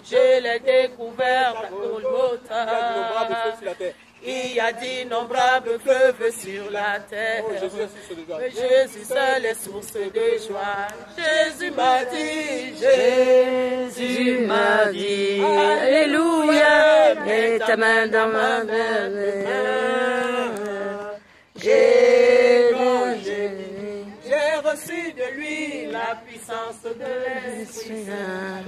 Je l'ai découvert à Golgotha. Il y a d'innombrables fleuves sur la terre. Mais Jésus seul est source de joie. Jésus m'a dit, Jésus m'a dit, Alléluia, mets ta main dans ma main. J'ai reçu de lui la puissance de l'Esprit Saint.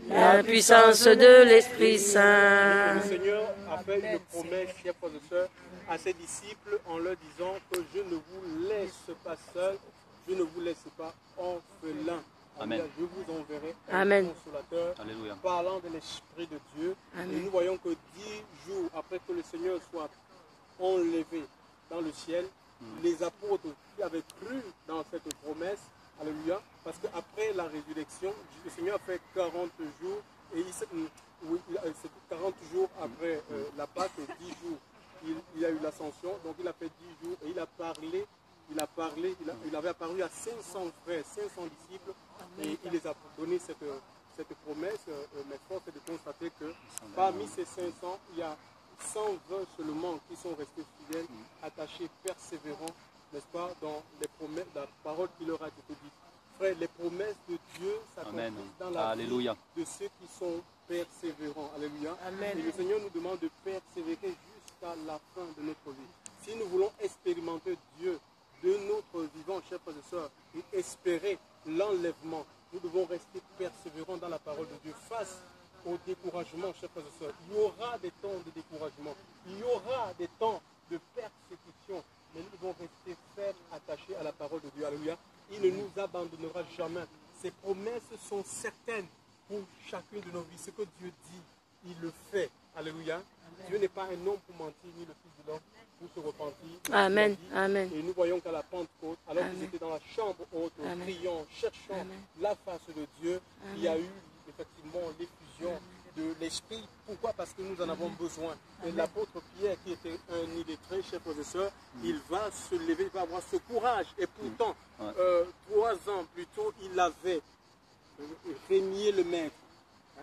La puissance de l'Esprit Saint. Le Seigneur a fait une promesse, chers frères et sœurs, à ses disciples en leur disant que je ne vous laisse pas seul, je ne vous laisse pas orphelin. Amen. Je vous enverrai Amen. un consolateur. Alléluia. Parlant de l'Esprit de Dieu. Amen. Et nous voyons que 10 jours après que le Seigneur soit enlevé dans le ciel, les apôtres qui avaient cru dans cette promesse, alléluia, parce qu'après la résurrection, le Seigneur a fait 40 jours, et c'est 40 jours après la Pâque, 10 jours, il a eu l'ascension, donc il a fait 10 jours, et il avait apparu à 500 frères, 500 disciples, et il les a donné cette promesse, mais force est de constater que parmi ces 500, il y a 120 seulement qui sont restés fidèles, attachés, persévérants, n'est-ce pas, dans les promesses, dans la parole qui leur a été dite. Frère, les promesses de Dieu s'accomplissent dans la Alléluia. vie de ceux qui sont persévérants. Alléluia. Amen. Et le Seigneur nous demande de persévérer jusqu'à la fin de notre vie. Si nous voulons expérimenter Dieu de notre vivant, chers frères et sœurs, et espérer l'enlèvement, nous devons rester persévérants dans la parole de Dieu face au découragement, chers frères et sœurs. Il y aura des temps de découragement, il y aura des temps de persécution, mais nous devons rester fermes, attachés à la parole de Dieu. Alléluia. Il ne nous abandonnera jamais. Ses promesses sont certaines pour chacune de nos vies. Ce que Dieu dit, il le fait. Alléluia. Amen. Dieu n'est pas un homme pour mentir, ni le Fils de l'homme pour se repentir. Amen. Amen. Et nous voyons qu'à la Pentecôte, alors qu'ils étaient dans la chambre haute, priant, cherchant la face de Dieu, il y a eu effectivement l'effusion de l'Esprit. Pourquoi? Parce que nous en avons besoin. Et l'apôtre Pierre, qui était un illettré, chers frères et sœurs, il va se lever, il va avoir ce courage. Et pourtant, 3 ans plus tôt, il avait régné le Maître.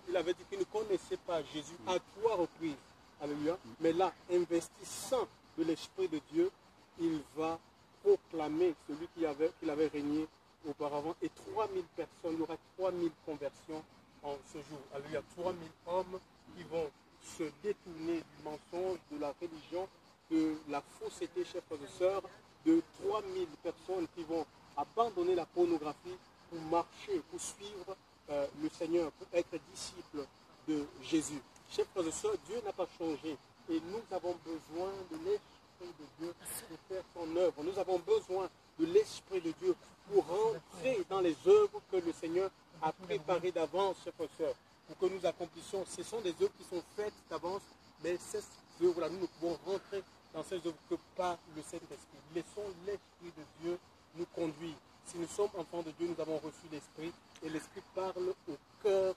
Il avait dit qu'il ne connaissait pas Jésus à 3 reprises. Alléluia. Mais là, investissant de l'Esprit de Dieu, il va proclamer celui qu'il avait régné auparavant. Et 3000 personnes, il y aura 3000 conversions en ce jour. Alléluia. 3000 hommes qui vont se détourner du mensonge, de la religion, de la fausseté, chers frères et sœurs, de 3000 personnes qui vont abandonner la pornographie pour marcher, pour suivre le Seigneur, pour être disciples de Jésus. Chers frères et sœurs, Dieu n'a pas changé et nous avons besoin de l'Esprit de Dieu pour faire son œuvre. Nous avons besoin de l'Esprit de Dieu pour rentrer dans les œuvres que le Seigneur a préparées d'avance, chers frères et sœurs, pour que nous accomplissions. Ce sont des œuvres qui sont faites d'avance, mais ces œuvres-là, nous ne pouvons rentrer dans ces œuvres que par le Saint-Esprit. Laissons l'Esprit de Dieu nous conduire. Si nous sommes enfants de Dieu, nous avons reçu l'Esprit et l'Esprit parle au cœur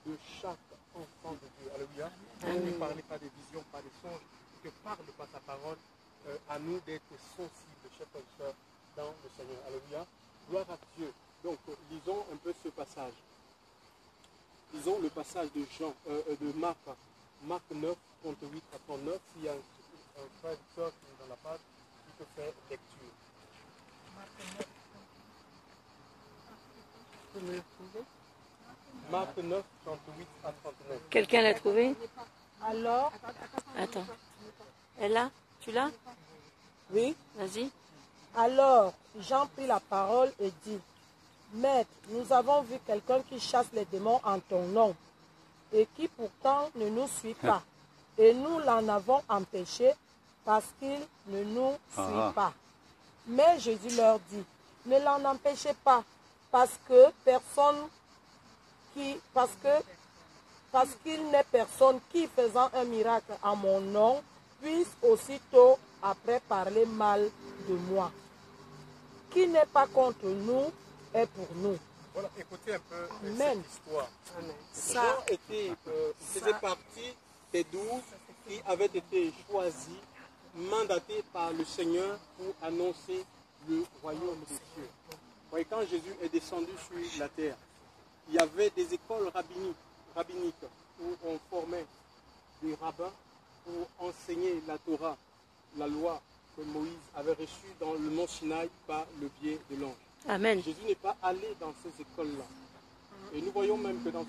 de chaque enfant de Dieu. Alléluia. Ne parlez pas des visions, pas des songes, que parle par sa parole à nous d'être sensibles, chers frères et sœurs, dans le Seigneur. Alléluia. Gloire à Dieu. Donc, lisons un peu ce passage. Lisons le passage de de Marc. Marc 9, 38 à 39. S'il y a un frère et sœur qui est dans la page, qui peut faire lecture. Marc 9, 38 à 39. Quelqu'un l'a trouvé? Alors, Attends. Elle là? Tu l'as? oui. Vas-y. Alors, Jean prit la parole et dit, Maître, nous avons vu quelqu'un qui chasse les démons en ton nom, et qui pourtant ne nous suit pas. Et nous l'en avons empêché parce qu'il ne nous suit pas. Mais Jésus leur dit, ne l'en empêchez pas, parce qu'il n'est personne qui, faisant un miracle en mon nom, puisse aussitôt après parler mal de moi. Qui n'est pas contre nous est pour nous. Voilà, écoutez un peu Amen. cette histoire. Amen. Jean faisait partie des 12 qui avaient été choisis, mandatés par le Seigneur pour annoncer le royaume des cieux. Voyez, quand Jésus est descendu sur la terre, il y avait des écoles rabbiniques où on formait des rabbins pour enseigner la Torah, la loi que Moïse avait reçue dans le mont Sinaï par le biais de l'ange. Amen. Jésus n'est pas allé dans ces écoles-là. Et nous voyons même que dans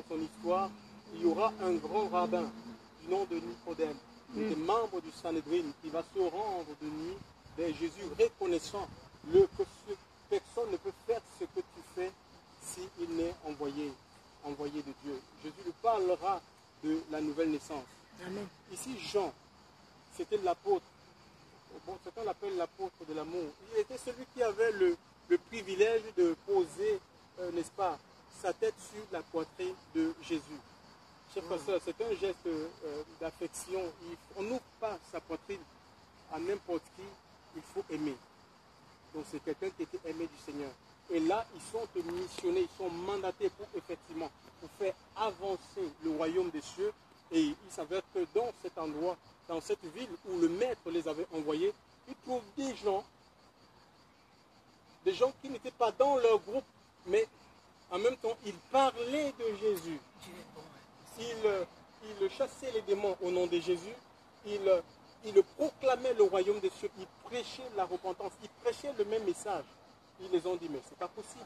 son histoire, il y aura un grand rabbin du nom de Nicodème, qui était membre du Sanhédrin, qui va se rendre de nuit vers Jésus, reconnaissant que personne ne peut faire ce que tu fais s'il n'est envoyé de Dieu. Jésus lui parlera de la nouvelle naissance. Amen. Ici, Jean, c'était l'apôtre. Bon, certains l'appellent l'apôtre de l'amour. Il était celui qui avait le privilège de poser, n'est-ce pas, sa tête sur la poitrine de Jésus. Chers frères et sœurs, c'est un geste d'affection. On n'ouvre pas sa poitrine à n'importe qui, il faut aimer. Donc c'est quelqu'un qui était aimé du Seigneur. Et là, ils sont missionnés, ils sont mandatés pour effectivement pour faire avancer le royaume des cieux. Et il s'avère que dans cet endroit, dans cette ville où le maître les avait envoyés, ils trouvent des gens qui n'étaient pas dans leur groupe, mais en même temps, ils parlaient de Jésus. Ils chassaient les démons au nom de Jésus. Ils proclamaient le royaume des cieux. Ils prêchaient la repentance. Ils prêchaient le même message. Ils les ont dit, mais ce n'est pas possible.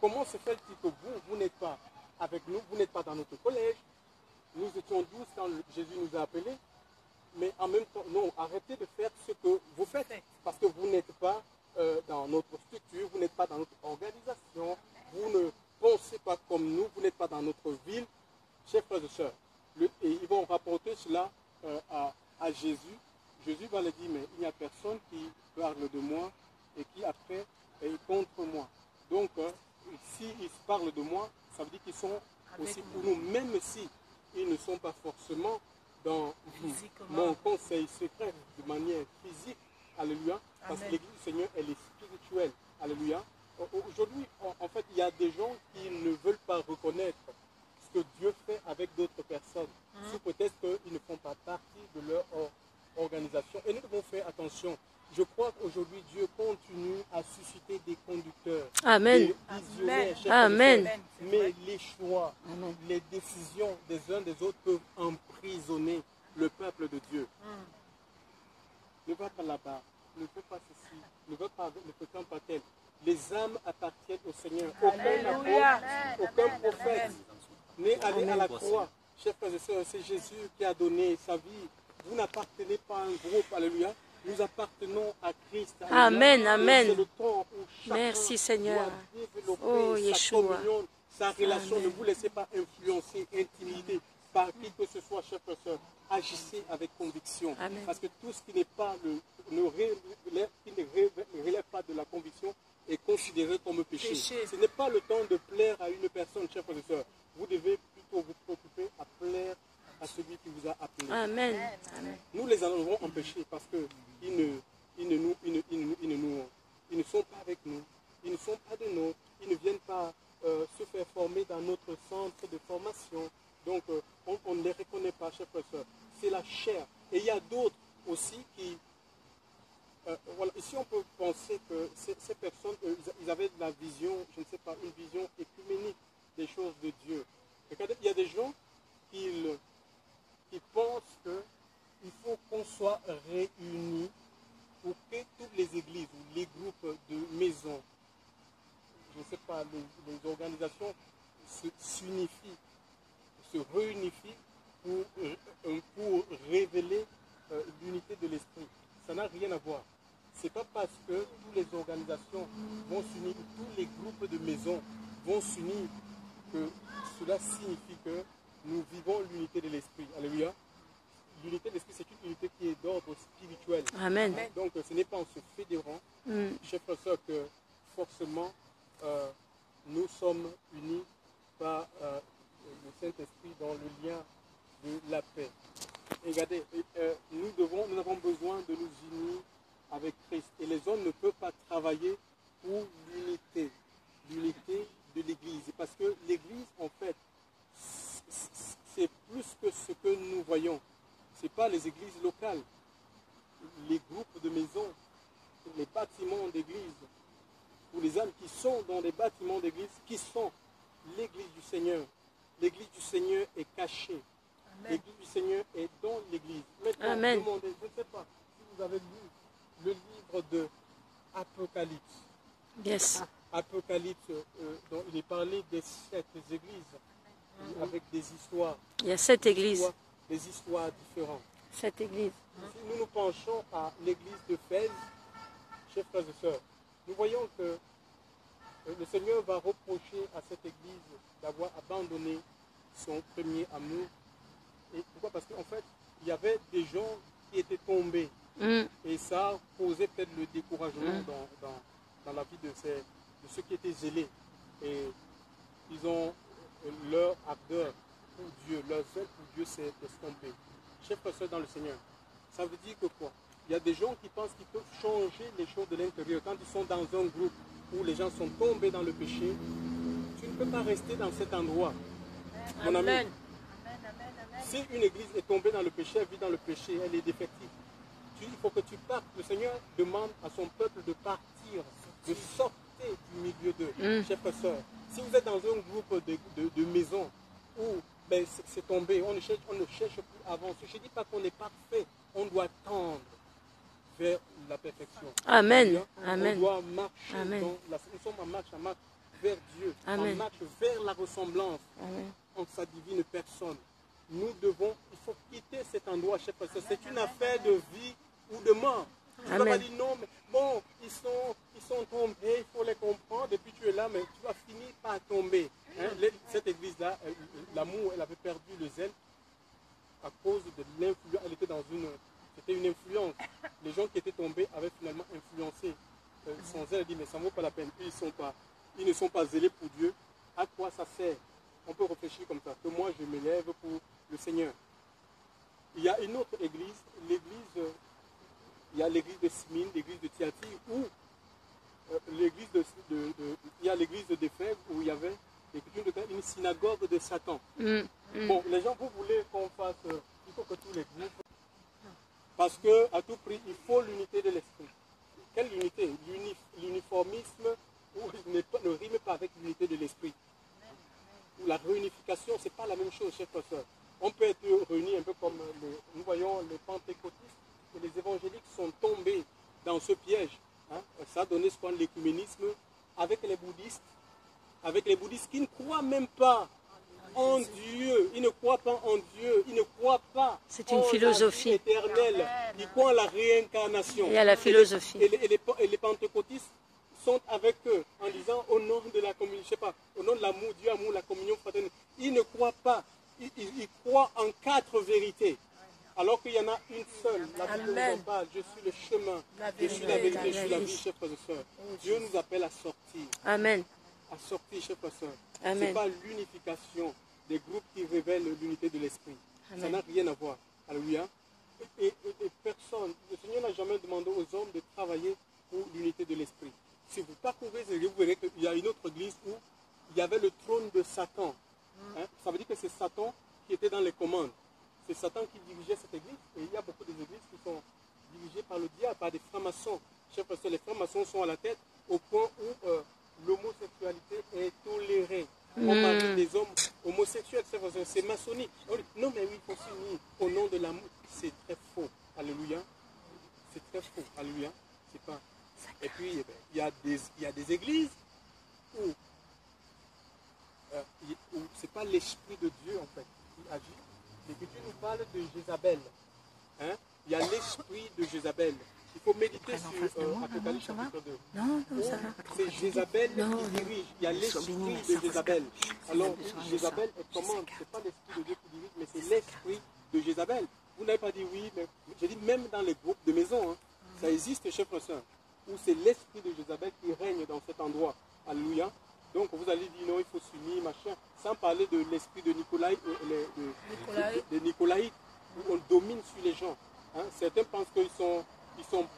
Comment se fait-il que vous n'êtes pas avec nous, vous n'êtes pas dans notre collège? Nous étions 12 quand Jésus nous a appelés. Mais en même temps, non, arrêtez de faire ce que vous faites. Parce que vous n'êtes pas dans notre structure, vous n'êtes pas dans notre organisation, vous ne pensez pas comme nous, vous n'êtes pas dans notre ville. Chers frères et sœurs, et ils vont rapporter cela à Jésus. Jésus va leur dire, mais il n'y a personne qui parle de moi et qui après est contre moi. Donc, s'ils parlent de moi, ça veut dire qu'ils sont aussi pour nous, même si ils ne sont pas forcément dans mon conseil secret de manière physique. Alléluia. Parce que l'Église du Seigneur, elle est spirituelle. Alléluia. Aujourd'hui, en fait, il y a des gens qui ne veulent pas reconnaître ce que Dieu fait avec d'autres personnes, sous prétexte qu'ils ne font pas partie de leur organisation. Et nous devons faire attention. Je crois qu'aujourd'hui, Dieu continue à susciter des conducteurs, Amen. des visionnaires, Amen. mais les choix, les décisions des uns des autres peuvent emprisonner le peuple de Dieu. Ne va pas là-bas, ne fais pas ceci, ne fais pas tel. Les âmes appartiennent au Seigneur. Aucun apôtre, aucun prophète n'est allé à la croix. Chers frères et sœurs, c'est Jésus qui a donné sa vie. Vous n'appartenez pas à un groupe, alléluia. Nous appartenons à Christ. Alléluia. Amen, amen. C'est le temps où chacun Merci Seigneur. doit développer Oh, sa Yeshua. communion, sa relation. Amen. Ne vous laissez pas influencer, intimider par qui que ce soit, chers frères et sœurs. Agissez avec conviction. Amen. Parce que tout ce qui n'est pas qui ne relève pas de la conviction est considéré comme péché. Ce n'est pas le temps de plaire à une personne, chers frères et sœurs. Vous devez plutôt vous préoccuper à plaire à celui qui vous a appelé. Amen. Amen. Nous les avons empêchés parce qu'ils ne sont pas avec nous, ils ne sont pas de nous, ils ne viennent pas se faire former dans notre centre de formation. Donc on ne les reconnaît pas, chers frères et sœurs. C'est la chair. Et il y a d'autres aussi qui... voilà. Ici on peut penser que ces personnes, ils avaient de la vision, je ne sais pas, une vision écuménique des choses de Dieu. Regardez, il y a des gens qui pensent qu'il faut qu'on soit réunis pour que toutes les églises ou les groupes de maisons, je ne sais pas, les organisations s'unifient, se réunifient pour révéler l'unité de l'esprit. Ça n'a rien à voir. Ce n'est pas parce que toutes les organisations vont s'unir, tous les groupes de maisons vont s'unir, que cela signifie que nous vivons l'unité de l'esprit. Alléluia. L'unité de l'esprit, c'est une unité qui est d'ordre spirituel. Amen. Donc ce n'est pas en se fédérant, chers frères et sœurs, que forcément nous sommes unis par le Saint-Esprit dans le lien de la paix. Et regardez, nous avons besoin de nous unir avec Christ. Et les hommes ne peuvent pas travailler pour l'unité de l'Église. Parce que l'Église, en fait, c'est plus que ce que nous voyons. Ce n'est pas les églises locales, les groupes de maisons, les bâtiments d'église, ou les âmes qui sont dans les bâtiments d'église, qui sont l'église du Seigneur. L'église du Seigneur est cachée. L'église du Seigneur est dans l'église. Maintenant, Amen. demandez, je ne sais pas si vous avez lu le livre de Apocalypse. Yes. Apocalypse, dont il est parlé des 7 églises, avec des histoires. Il y a 7 églises. Des histoires différentes. 7 églises. Si nous nous penchons à l'église de Fès, chers frères et sœurs, nous voyons que le Seigneur va reprocher à cette église d'avoir abandonné son premier amour. Et pourquoi? Parce qu'en fait, il y avait des gens qui étaient tombés. Et ça causait peut-être le découragement dans la vie de ceux qui étaient zélés. Et ils ont leur ardeur pour Dieu, leur zèle pour Dieu s'est estompé. Chers frères et sœurs dans le Seigneur, ça veut dire que quoi? Il y a des gens qui pensent qu'ils peuvent changer les choses de l'intérieur. Quand ils sont dans un groupe où les gens sont tombés dans le péché, tu ne peux pas rester dans cet endroit. Mon ami, si une église est tombée dans le péché, elle vit dans le péché, elle est défective. Il faut que tu partes. Le Seigneur demande à son peuple de partir, de sortir du milieu d'eux. Chers frères et sœurs, si vous êtes dans un groupe de maisons où ben, c'est tombé, on ne cherche plus à avancer. Je ne dis pas qu'on est parfait, on doit tendre vers la perfection. Amen. On doit marcher Amen. nous sommes en marche vers Dieu, Amen. en marche vers la ressemblance en sa divine personne. Nous devons, il faut quitter cet endroit, chers frères et sœurs. C'est une affaire de vie ou de mort. Tu ne vas pas dire non, mais bon, ils sont tombés, il faut les comprendre, et puis tu es là, mais tu vas finir par tomber. Hein? Cette église-là, l'amour, elle avait perdu le zèle à cause de l'influence. Elle était c'était une influence. Les gens qui étaient tombés avaient finalement influencé son zèle. Elle dit, mais ça ne vaut pas la peine. Ils ne sont pas zélés pour Dieu. À quoi ça sert? On peut réfléchir comme ça, que moi je m'élève pour le Seigneur. Il y a une autre église, il y a l'église de Smyrne, l'église de Thyatire, où il y a l'église d'Éphèse, où il y avait une synagogue de Satan. Bon, les gens, vous voulez qu'on fasse, il faut que tous les groupes, parce qu'à tout prix, il faut l'unité de l'esprit. Quelle unité? L'uniformisme ne rime pas avec l'unité de l'esprit. La réunification, ce n'est pas la même chose, chers frères et sœurs. On peut être réunis un peu comme nous voyons les pentecôtistes et les évangéliques sont tombés dans ce piège. Hein. Ça a donné ce qu'on appelle l'écuménisme avec les bouddhistes qui ne croient même pas en Dieu. Ils ne croient pas en Dieu. Ils ne croient pas en philosophie éternelle. Ils croient en la réincarnation. Et à la philosophie. Et les pentecôtistes sont avec eux en disant au nom de la communion, je sais pas, au nom de l'amour, Dieu amour, la communion fraternelle. Ils ne croient pas. Ils croient en 4 vérités. Alors qu'il y en a une seule. La Bible nous en parle. Je suis le chemin. Je suis la vérité. Je suis la vie, chers frères et sœurs. Dieu nous appelle à sortir. Amen. À sortir, chers frères et sœurs. Ce n'est pas l'unification des groupes qui révèlent l'unité de l'esprit. Ça n'a rien à voir. Alléluia. Et personne, le Seigneur n'a jamais demandé aux hommes de travailler pour l'unité de l'esprit. Si vous parcourez, vous verrez qu'il y a une autre église où il y avait le trône de Satan. Hein? Ça veut dire que c'est Satan qui était dans les commandes. C'est Satan qui dirigeait cette église. Et il y a beaucoup d'églises qui sont dirigées par le diable, par des francs-maçons. Chers frères et sœurs, les francs-maçons sont à la tête au point où l'homosexualité est tolérée. On marie des hommes homosexuels, c'est maçonnique. Non, mais oui, il faut s'unir au nom de l'amour. C'est très faux. Alléluia. C'est très faux. Alléluia. C'est pas. Et puis, eh ben, il y a des églises où ce n'est pas l'esprit de Dieu en fait qui agit. L'Écriture nous parle de Jézabel. Hein? Il y a l'esprit de Jézabel. Il faut méditer sur Apocalypse chapitre 2. C'est Jézabel qui dirige. Il y a l'esprit de Jézabel. Alors, Jézabel est commande. Ce n'est pas l'esprit de Dieu qui dirige, mais c'est l'esprit de Jézabel. Vous n'avez pas dit oui, mais j'ai dit même dans les groupes de maison, hein, ça existe, chers frères et sœurs, où c'est l'esprit de Jézabel qui règne dans cet endroit. Alléluia. Donc vous allez dire non, il faut s'unir, machin, sans parler de l'esprit de Nicolaïtes, où on domine sur les gens. Hein. Certains pensent qu'ils sont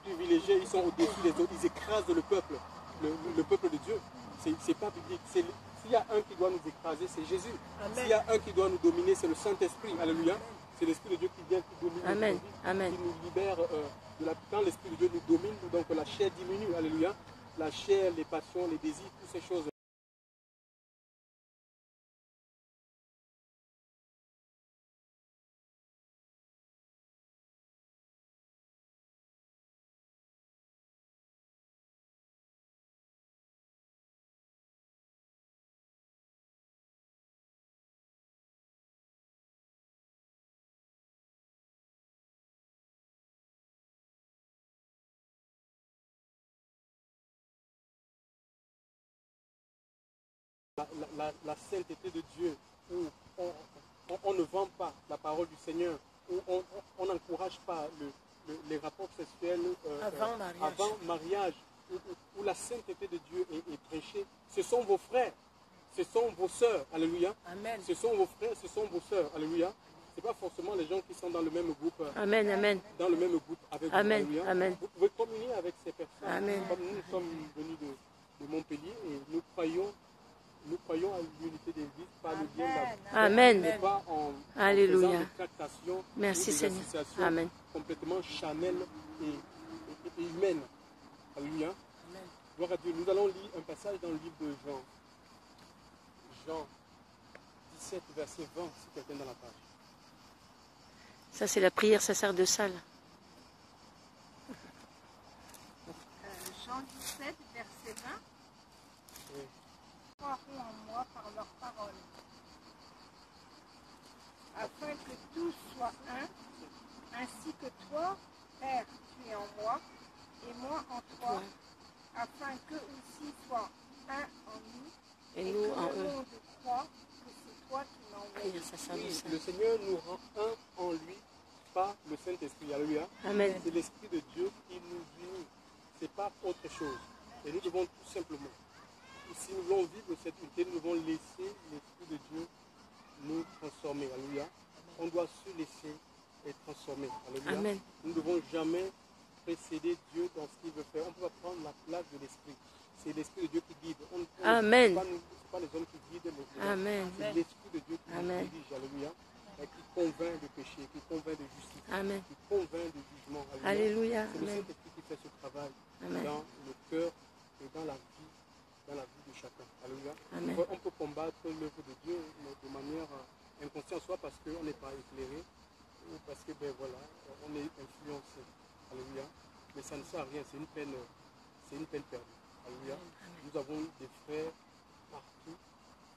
privilégiés, ils sont au-dessus des autres, ils écrasent le peuple de Dieu. C'est pas biblique. S'il y a un qui doit nous écraser, c'est Jésus. S'il y a un qui doit nous dominer, c'est le Saint-Esprit. Alléluia. C'est l'Esprit de Dieu qui vient, qui domine Amen. notre vie, Amen. qui nous libère quand l'Esprit de Dieu nous domine, donc la chair diminue. Alléluia. La chair, les passions, les désirs, toutes ces choses. la sainteté de Dieu, où on ne vend pas la parole du Seigneur, où on n'encourage pas les rapports sexuels avant mariage, où la sainteté de Dieu est prêchée. Ce sont vos frères, ce sont vos sœurs, alléluia. Amen. Ce sont vos frères, ce sont vos sœurs, alléluia. Ce n'est pas forcément les gens qui sont dans le même groupe. Amen, amen. Dans le même groupe avec Amen, vous, alléluia. amen. Vous pouvez communier avec ces personnes. Amen. Comme nous sommes venus de Montpellier et nous croyons à l'unité des vies par le bien d'amour. Amen. Mais pas en Alléluia. faisant des tractations, Merci, ou des Seigneur. associations Amen. complètement charnelles et humaines. Alléluia. Gloire à Dieu. Nous allons lire un passage dans le livre de Jean. Jean 17, verset 20, si quelqu'un dans la page. Ça, c'est la prière sacerdotale. Jean 17, verset 20. Oui. Croiront en moi par leur parole, afin que tous soient un, ainsi que toi, Père, tu es en moi, et moi en toi, afin qu'eux aussi soient un en nous, Et et nous que en le eux. monde croit que c'est toi qui m'envoies. Prière Oui, sacerdotale. le Seigneur nous rend un en lui par le Saint-Esprit. Alléluia. Amen. C'est l'Esprit de Dieu qui nous unit. Ce n'est pas autre chose. Et nous devons tout simplement, si nous voulons vivre cette unité, nous devons laisser l'Esprit de Dieu nous transformer. Alléluia. On doit se laisser être transformé. Alléluia. Amen. Nous ne devons jamais précéder Dieu dans ce qu'il veut faire. On peut pas prendre la place de l'Esprit. C'est l'Esprit de Dieu qui guide. Amen. Ce n'est pas les hommes qui guident les hommes. Amen. C'est l'Esprit de Dieu qui Amen. nous dirige. Alléluia. Et qui convainc de péché, qui convainc de justice, Amen. qui convainc de jugement. Alléluia. C'est le Amen. Saint-Esprit qui fait ce travail Amen. dans le cœur et dans la vie de chacun. Alléluia. Amen. On peut combattre l'œuvre de Dieu mais de manière inconsciente, soit parce qu'on n'est pas éclairé, ou parce que on est influencé. Alléluia. Mais ça ne sert à rien, c'est une peine perdue. Alléluia. Nous avons des frères partout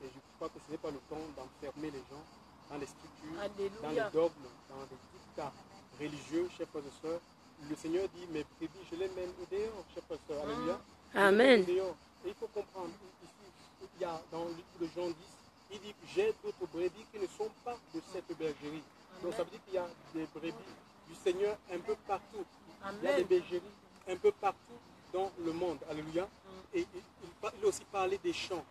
et je crois que ce n'est pas le temps d'enfermer les gens dans les structures, Alléluia. dans les dogmes, dans des dictats religieux, chers frères et sœurs. Le Seigneur dit, mes brebis, je les mène au dehors, chers frères et sœurs. Alléluia. Amen. Et il faut comprendre, ici, il y a dans le livre de Jean 10, il dit, j'ai d'autres brebis qui ne sont pas de cette bergerie. Donc ça veut dire qu'il y a des brebis du Seigneur un peu partout. Il y a des bergeries un peu partout dans le monde. Alléluia. Et il a aussi parlé des champs.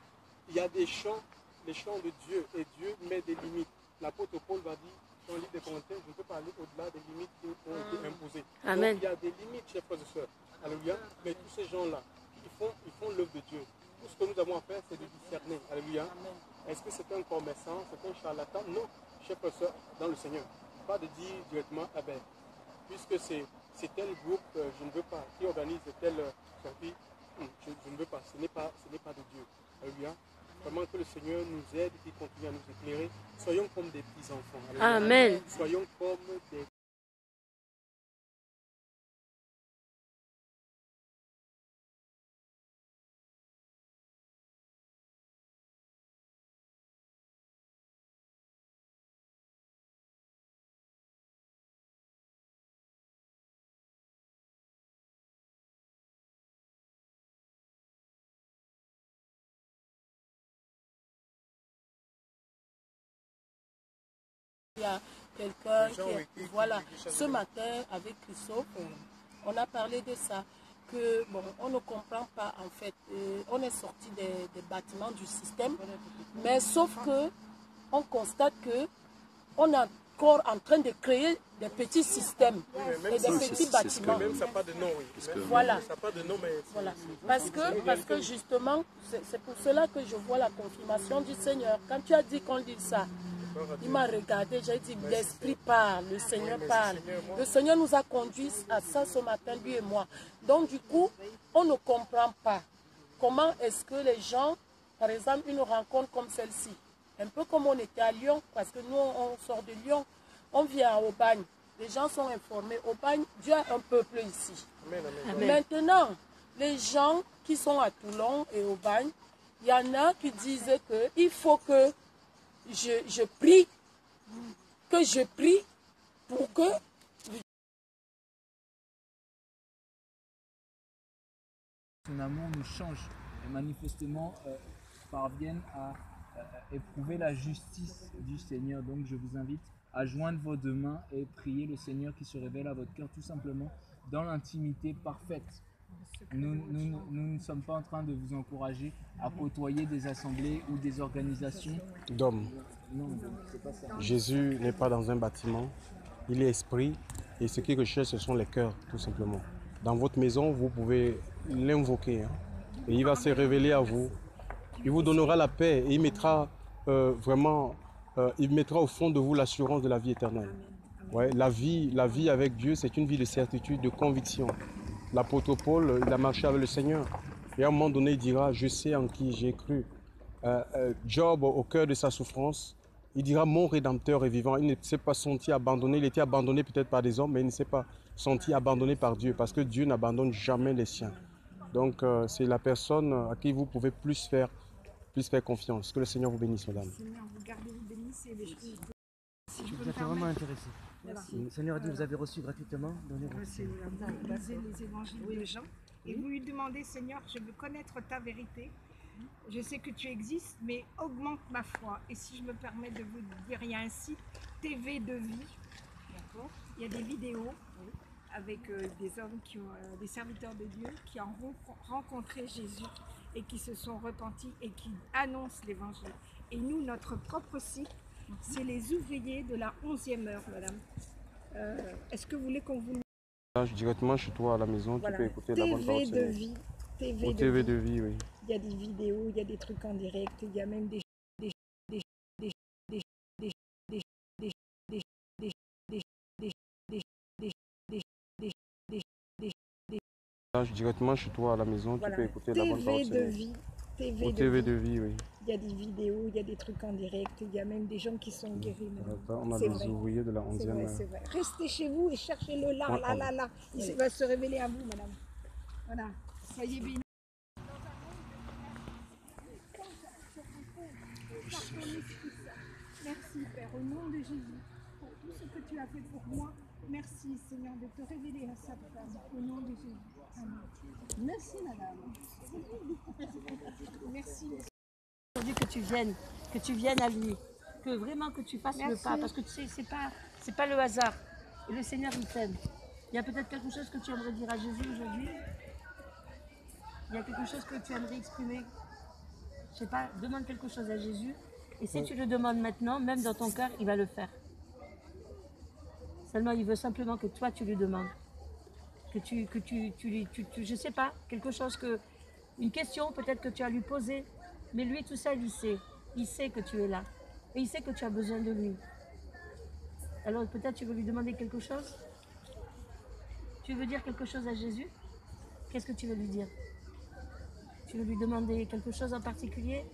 Il y a des champs, les champs de Dieu, et Dieu met des limites. L'apôtre Paul va dire dans le livre des Corinthiens, je ne peux pas aller au-delà des limites qui ont été imposées. Amen. Donc il y a des limites, chers frères et sœurs. Alléluia. Mais tous ces gens-là, ils font l'œuvre de Dieu. Tout ce que nous avons à faire, c'est de discerner. Alléluia. Est-ce que c'est un commerçant, c'est un charlatan? Non, chers frères et sœurs, dans le Seigneur. Pas de dire directement, ah ben, puisque c'est tel groupe, je ne veux pas, qui organise telle sortie, je ne veux pas. Ce n'est pas de Dieu. Alléluia. Vraiment que le Seigneur nous aide et continue à nous éclairer. Soyons comme des petits enfants. Alléluia. Amen. Soyons comme des Il y a quelqu'un qui voilà, ce matin avec Christophe, on a parlé de ça, que bon, on ne comprend pas en fait, on est sorti des bâtiments du système, mais sauf que on constate que on est encore en train de créer des petits systèmes et des petits bâtiments. Même ça n'a pas de nom, oui. Voilà. Ça n'a pas de nom, mais Voilà. Parce que justement, c'est pour cela que je vois la confirmation du Seigneur. Quand tu as dit qu'on lit ça, il m'a regardé, j'ai dit, l'Esprit parle, le Seigneur parle. Le Seigneur nous a conduits à ça ce matin, lui et moi. Donc du coup, on ne comprend pas comment est-ce que les gens, par exemple, une rencontre comme celle-ci, un peu comme on était à Lyon, parce que nous, on sort de Lyon, on vient à Aubagne. Les gens sont informés. Aubagne, Dieu a un peuple ici. Amen, amen. Maintenant, les gens qui sont à Toulon et Aubagne, il y en a qui disaient qu'il faut que je prie pour que son amour nous change. Et manifestement, parviennent à éprouver la justice du Seigneur. Donc je vous invite à joindre vos deux mains et prier le Seigneur qui se révèle à votre cœur tout simplement dans l'intimité parfaite. Nous ne sommes pas en train de vous encourager à côtoyer des assemblées ou des organisations d'hommes. Non, c'est pas ça. Jésus n'est pas dans un bâtiment, il est esprit et ce qu'il recherche, ce sont les cœurs, tout simplement. Dans votre maison, vous pouvez l'invoquer et il va se révéler à vous. Il vous donnera la paix et il mettra il mettra au fond de vous l'assurance de la vie éternelle. Ouais, la vie avec Dieu, c'est une vie de certitude, de conviction. L'apôtre Paul, il a marché avec le Seigneur. Et à un moment donné, il dira, je sais en qui j'ai cru. Job, au cœur de sa souffrance, il dira, mon Rédempteur est vivant. Il ne s'est pas senti abandonné. Il était abandonné peut-être par des hommes, mais il ne s'est pas senti abandonné par Dieu, parce que Dieu n'abandonne jamais les siens. Donc, c'est la personne à qui vous pouvez plus faire confiance. Que le Seigneur vous bénisse, madame. Seigneur, vous gardez, vous bénissez. Si je peux Vous me êtes vraiment permettre. intéressé. Merci. Le Seigneur a dit, vous avez reçu gratuitement, donnez-vous. Lisez les évangiles de Jean et vous lui demandez, Seigneur, je veux connaître ta vérité. Je sais que tu existes, mais augmente ma foi. Et si je me permets de vous dire, il y a un site TV de vie. D'accord. Il y a des vidéos avec des hommes des serviteurs de Dieu qui ont rencontré Jésus et qui se sont repentis et qui annoncent l'évangile. Et nous, notre propre site, c'est les ouvriers de la 11e heure, madame. Est-ce que vous voulez qu'on vous... Directement chez toi à la maison, Voilà. tu peux écouter la bonne parole. TV de vie. TV TV de de vie, oui. Il y a des vidéos, il y a des trucs en direct, il y a même des Directement chez toi à la maison, voilà. tu peux écouter la bonne parole. TV de vie. TV de vie, oui. Il y a des vidéos, il y a des trucs en direct, il y a même des gens qui sont guéris. On a C'est des vrai. ouvriers de la 11e C'est vrai, heure. c'est vrai. Restez chez vous et cherchez-le là. Il va se révéler à vous, madame. Voilà. Soyez bénis. Merci, Père, au nom de Jésus, pour tout ce que tu as fait pour moi. Merci, Seigneur, de te révéler à cette femme, au nom de Jésus. Amen. Merci, madame. Merci. Aujourd'hui que tu viennes à lui, que vraiment que tu fasses le Merci. pas, parce que tu sais, c'est pas le hasard. Et le Seigneur, il t'aime. Il y a peut-être quelque chose que tu aimerais dire à Jésus aujourd'hui. Il y a quelque chose que tu aimerais exprimer. Je sais pas, demande quelque chose à Jésus. Et si tu le demandes maintenant, même dans ton cœur, il va le faire. Seulement, il veut simplement que toi, tu lui demandes. Je sais pas, quelque chose une question peut-être que tu as lui posée. Mais lui, tout ça, il sait. Il sait que tu es là. Et il sait que tu as besoin de lui. Alors peut-être tu veux lui demander quelque chose? Tu veux dire quelque chose à Jésus? Qu'est-ce que tu veux lui dire? Tu veux lui demander quelque chose en particulier?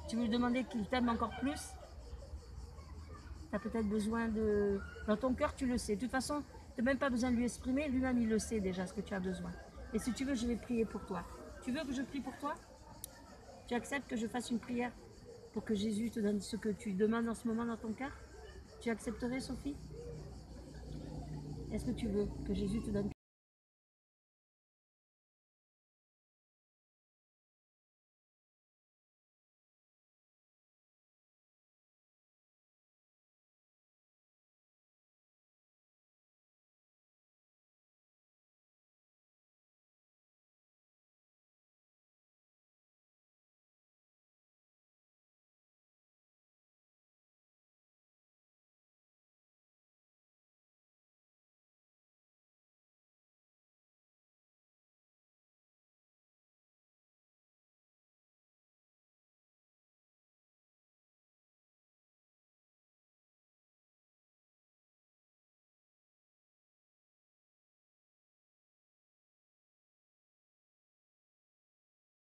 Tu veux lui demander qu'il t'aime encore plus? Tu as peut-être besoin de... Dans ton cœur, tu le sais. De toute façon, tu n'as même pas besoin de lui exprimer. Lui-même, il le sait déjà ce que tu as besoin. Et si tu veux, je vais prier pour toi. Tu veux que je prie pour toi? Tu acceptes que je fasse une prière pour que Jésus te donne ce que tu demandes en ce moment dans ton cœur? Tu accepterais, Sophie? Est-ce que tu veux que Jésus te donne?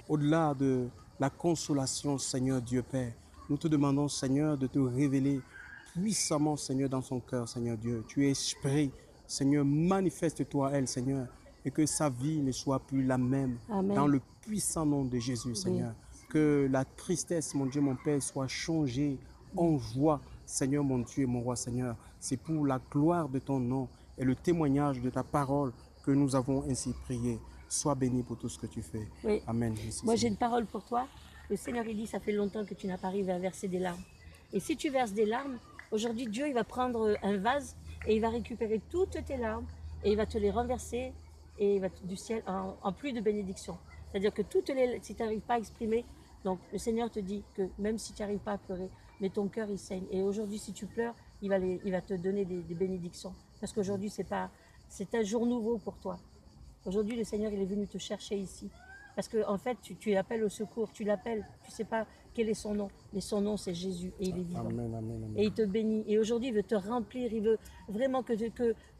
Au-delà de la consolation, Seigneur Dieu Père, nous te demandons, Seigneur, de te révéler puissamment, Seigneur, dans son cœur, Seigneur Dieu. Tu es esprit, Seigneur, manifeste-toi à elle, Seigneur, et que sa vie ne soit plus la même. Amen. Dans le puissant nom de Jésus, Seigneur. Que la tristesse, mon Dieu, mon Père, soit changée en joie, Seigneur, mon Dieu et mon roi, Seigneur. C'est pour la gloire de ton nom et le témoignage de ta parole que nous avons ainsi prié. Sois béni pour tout ce que tu fais. Oui. Amen. Moi, j'ai une parole pour toi. Le Seigneur, il dit, ça fait longtemps que tu n'as pas arrivé à verser des larmes. Et si tu verses des larmes, aujourd'hui, Dieu, il va prendre un vase et il va récupérer toutes tes larmes et il va te les renverser et il va du ciel en pluie de bénédictions. C'est-à-dire que si tu n'arrives pas à exprimer, donc le Seigneur te dit que même si tu n'arrives pas à pleurer, mais ton cœur, il saigne. Et aujourd'hui, si tu pleures, il va te donner des bénédictions. Parce qu'aujourd'hui, c'est un jour nouveau pour toi. Aujourd'hui, le Seigneur, il est venu te chercher ici. Parce qu'en fait, tu appelles au secours, tu l'appelles, tu ne sais pas quel est son nom, mais son nom c'est Jésus et il est vivant. Amen, amen, amen. Et il te bénit. Et aujourd'hui, il veut te remplir, il veut vraiment que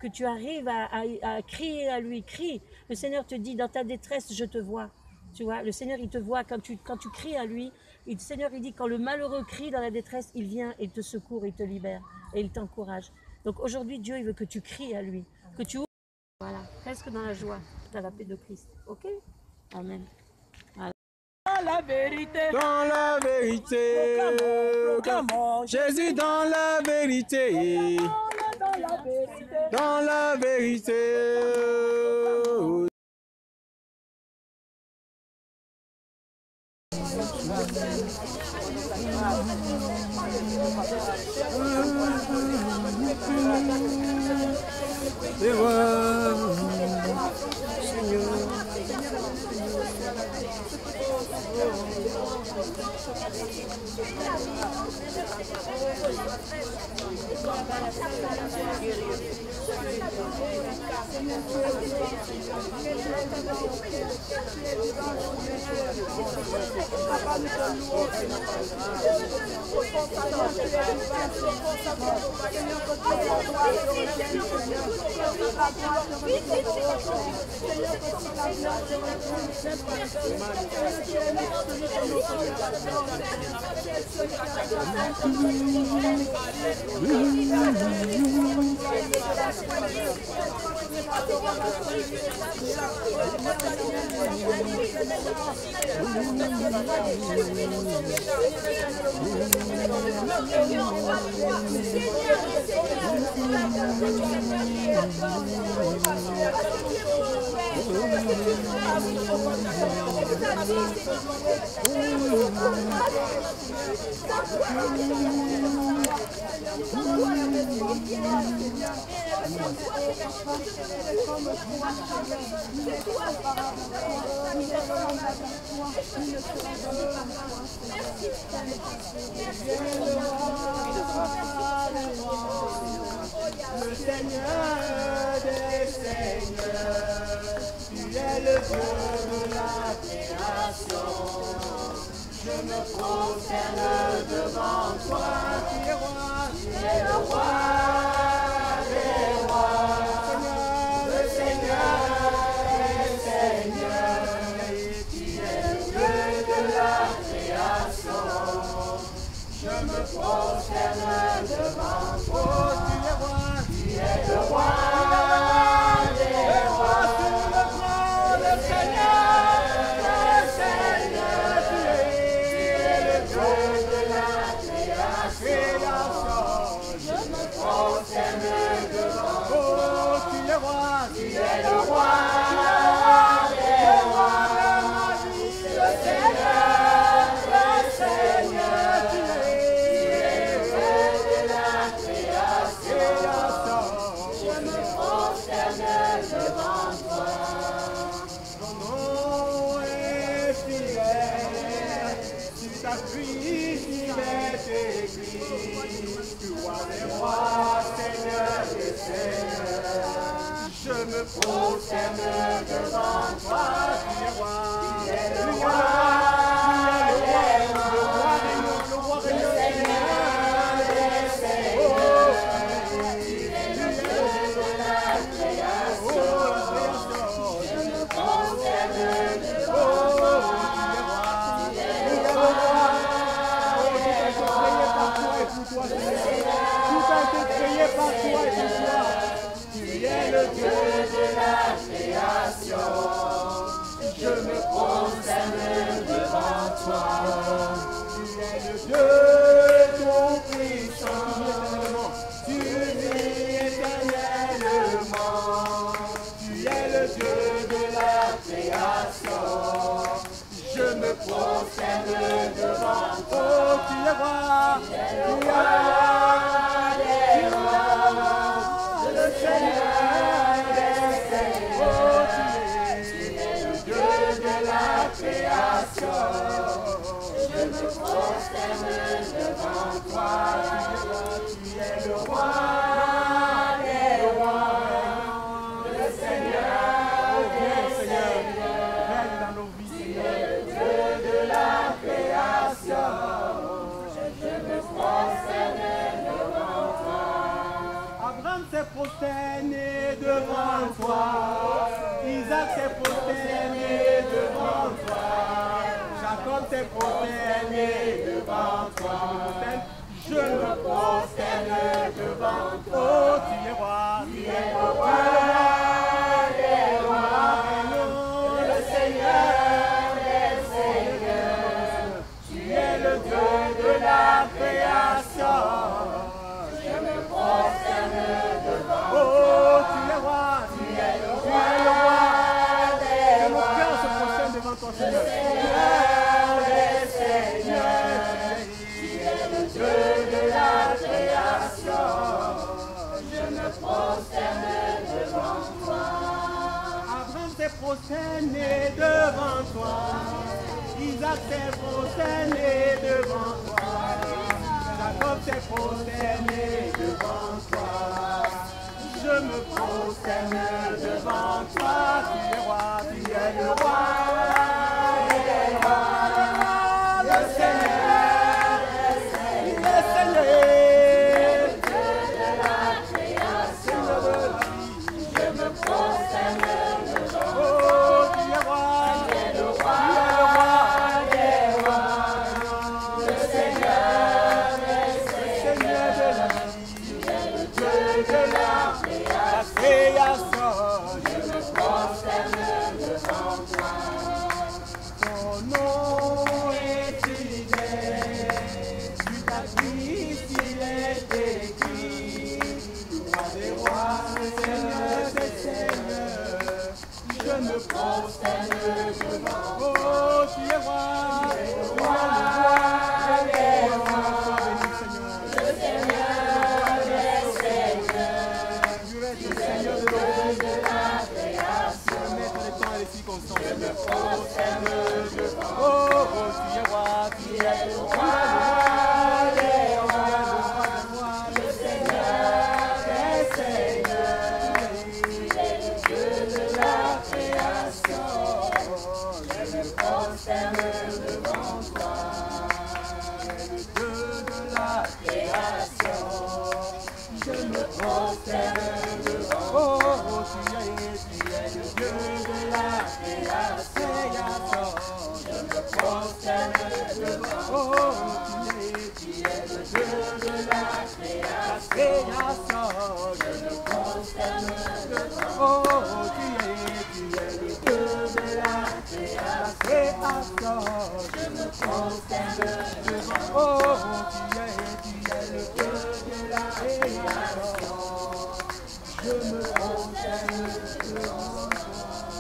tu arrives à crier à lui. Crie. Le Seigneur te dit, dans ta détresse, je te vois. Tu vois, le Seigneur, il te voit quand tu cries à lui. Et le Seigneur, il dit, quand le malheureux crie dans la détresse, il vient et te secourt, il te libère et il t'encourage. Donc aujourd'hui, Dieu, il veut que tu cries à lui, que tu ouvres. Voilà, presque dans la joie, dans la paix de Christ. Ok? Amen. Voilà. Dans la vérité, Dans la vérité, Jésus dans la vérité, dans la vérité. le Seigneur des Seigneurs, tu es le Dieu de la création. Je me prosterne devant toi, tu es roi, tu es le roi des rois, le Seigneur des Seigneurs, tu es le Dieu de la création. Je me prosterne devant toi, tu es roi, tu es le roi des rois, le Seigneur, tu es le Dieu de la création. Je me prosterne devant toi, tu es roi, tu es le roi des rois, le Seigneur, tu es le Dieu de la création. Je me prosterne devant toi. Ton nom est fidèle, tu t'appuies sur les églises, tu roi des rois, Seigneur des seigneurs. Je me prosterne devant toi, tu es roi, tu es le roi, tu es le roi des rois, le Seigneur des seigneurs. Tu es le Dieu de la création. Je me prosterne devant toi, tu es le roi des rois. Tout a été créé par toi et pour toi. Tu es le Dieu de la création. Je me prosterne devant toi. Tu es le Dieu tout-puissant. Tu vis éternellement. Tu es le Dieu de la création. Je me prosterne Prosterné devant toi, Isaac s'est prosterné devant toi, Jacob s'est prosterné devant toi, je me prosterne devant toi. Oh, tu es roi, tu es le roi des rois, le Seigneur des seigneurs, tu es le Dieu de la création. Oh, tu es roi, tu es le roi des rois. Que mon cœur se prosterne devant toi, Seigneur. Seigneur, tu es le Dieu de la création. Je me prosterne devant toi. Abraham s'est prosterné devant toi. Isaac s'est prosterné devant toi. Jacob s'est prosterné devant toi. Je me prosterne devant toi, tu es roi, tu es le roi des rois, le Seigneur, le Seigneur, le Dieu de la création, je me prosterne devant toi, oh, tu es roi, tu es le roi des rois, le Seigneur de la vie, tu es le Dieu de la création, je me prosterne devant toi. Ton nom est fidèle, tu t'appuies s'il est écrit. Roi des rois, Seigneur des seigneurs, je me prosterne devant toi. Oh, tu es roi, le roi des rois, le Seigneur des seigneurs. Le Seigneur de la création, maître des temps et des circonstances, je me prosterne devant. Oh, tu es roi, tu es le roi des rois, le Seigneur des seigneurs, tu es le Dieu de la création, je me prosterne devant toi, le Dieu de la création, je me prosterne. Oh, tu es le Dieu de la création, je me prosterne devant. Oh, tu es le Dieu de la création, je me prosterne devant. Oh, tu es le Dieu de la création, je me prosterne devant. Oh, tu es le Dieu de la création. Je me prosterne devant toi.